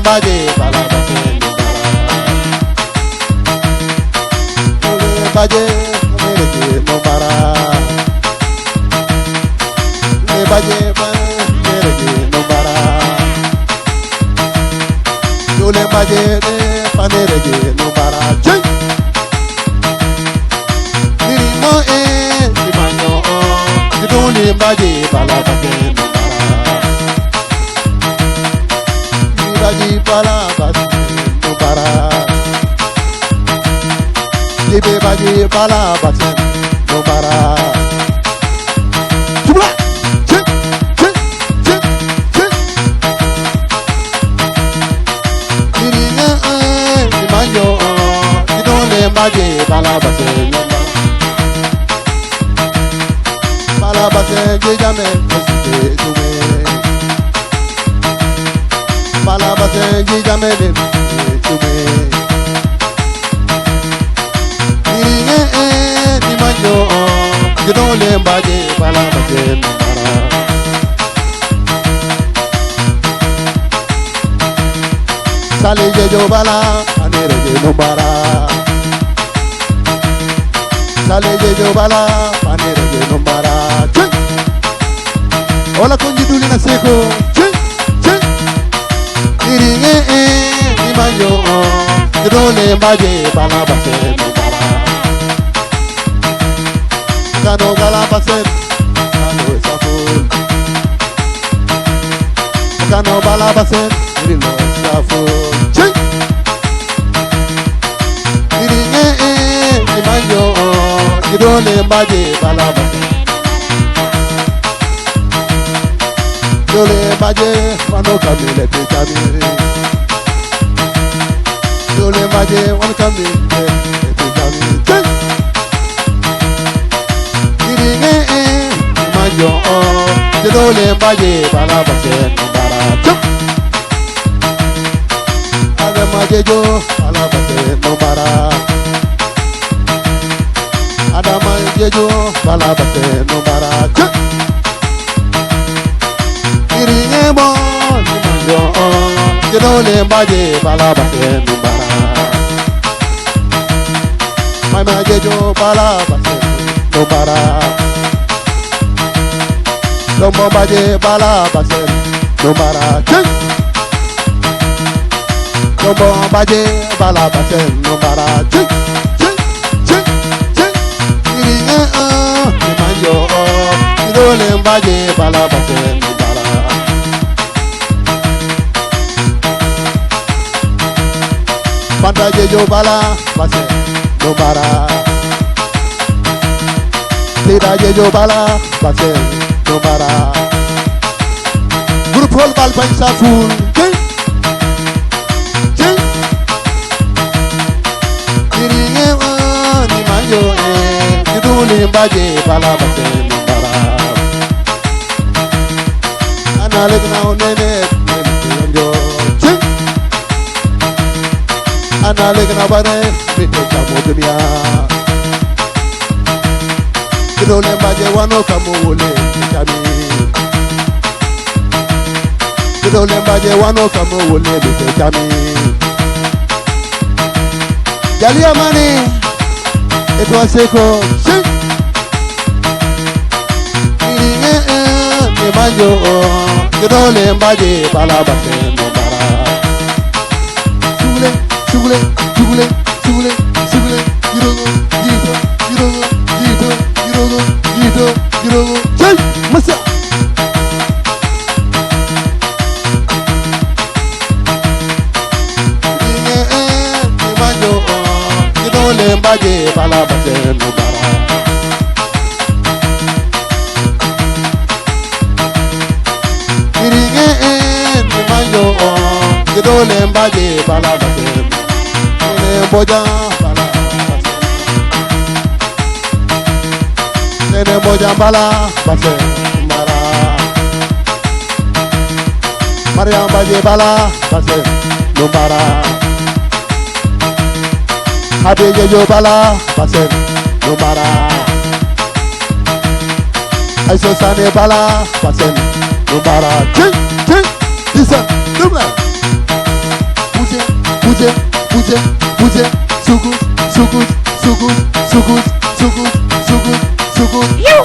baje bala basen Jole baje mereke nombara Le baje mereke nombara Jole baje panereke nombara Jai Nirimo Dimanyo Jole baje bala basen Baji bala basen nombara Libe baji bala basen nombara Jumla Cik Cik Cik Cik Dirinya Dimanyo Didole baji bala basen nombara Bala basen jejame Esite jume Bala basen jijame de tume Niringe di manjo Jidole mbaje bala basen nombara Sale jejo bala anere je nombara Sale jejo bala anere je nombara Cik Ola kunji duli na seko Cik Niringe di manjo Jidole mbaje bala basen nombara Kano bala basen Kano esaful Kano bala basen Nirilo esaful Cik Niringe di manjo Jidole mbaje bala basen Jole baje wano kamile pitami Jole baje wano kamile pitami Niringe manjo Jole baje bala basen nombara Ade maje jo bala basen nombara Ada maje jo bala basen nombara Niringe mo Dimanyo Jidole mbaje bala basen nombara Mai maje jo bala basen nombara Dombo mbaje bala basen nombara Dombo mbaje bala basen nombara Niringe Dimanyo Jidole mbaje bala basen nombara Panta jejo bala basen nombara Tida jejo bala basen nombara Grup hol bal pansa full Niringe ni manjo Jiduli mbaje bala basen nombara Analek na onene Njo Analek na bane Mite kamo dunia Jidole mbaje wano kamo wole Kami Jidole mbaje wano kamo wole Mite kami Jali amani Etwa seko Niringe ni manjo Jidole mbaje bala basen nombara Sugule Yirogo Jai Masa Niringe manjo Jidole mbaje bala basen nombara Niringe manjo Jidole mbaje bala basen Boja bala Nene boja bala basen nombara Mariam baje bala basen nombara Hadije jo bala basen nombara Aiso sane bala basen nombara Listen, Buze, buze, sugus, sugus, sugus, sugus, sugus, sugus, sugus.